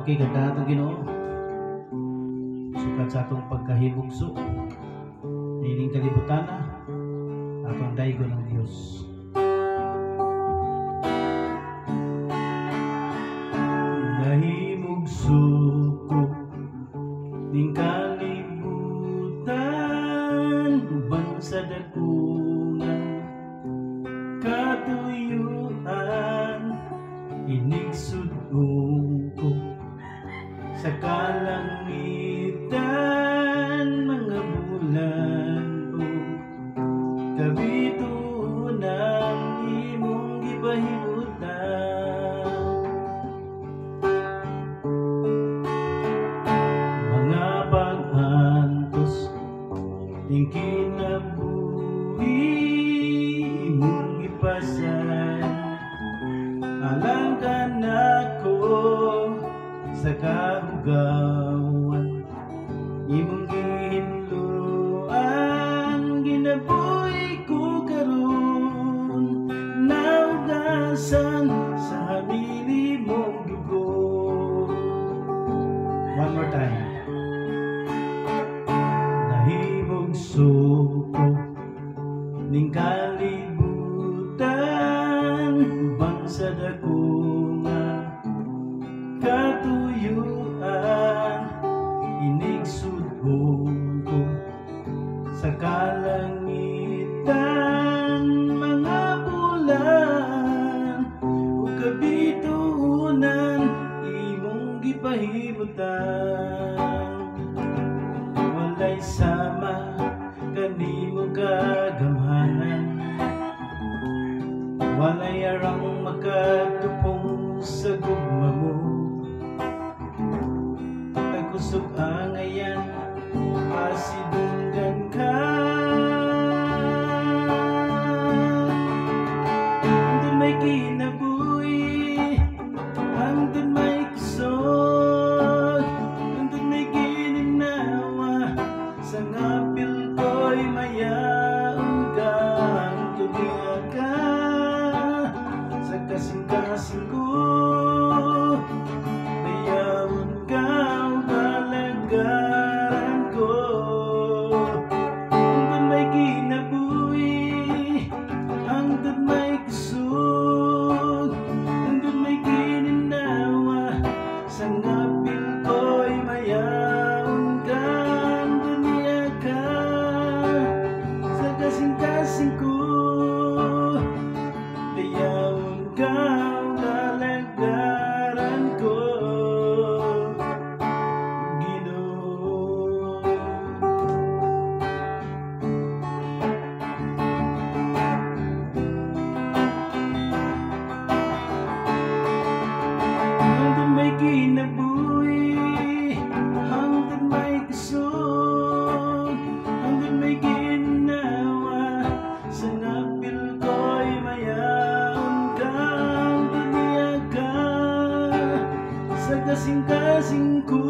Okay, ganda itong Ginoo. Sukat sa atong pagkahibugso. Nining kalibutan na atong daygo ng Dios. Nahimugso ko ning kalibutan uban sa dakungan katuyuan inigsudong ko sa kalangitan mga bulan o kabitunan imong gipahimutan mga pag-antos ning kinabuhi imong gipasan alang ka nako sa kahugawan imong gihinluan ginabuhi ko karon naugasan sa hamili mong dugo. One more time. Nahimugso ko ning kalibutan ubang sa dakungan katuyuan inigsudong ko sa kalangitan mga bulan o kabituunan imong gipahimutan walay sama kanimo kagamhanan walay arang makatupong sa gugma mo tagusog ang ayan pasidunggan ka andun may kinabuhi andun may kusog andun may gininawa sa ngapil ko'y mayaon ka andun ka sa kasing-kasing ko mayawon ka o kalagaran ko andun may kinabuhi andun may kusog andun may gininawa sa ngapil ko'y mayawon ka andun ka sa kasing-kasing ko mayawon ka o kalagaran ko Ginoo. Andun may kinabuhi andun may kusog andun may ginawa sa napil ko'y mayaon ka andun ka sa kasing-kasing ko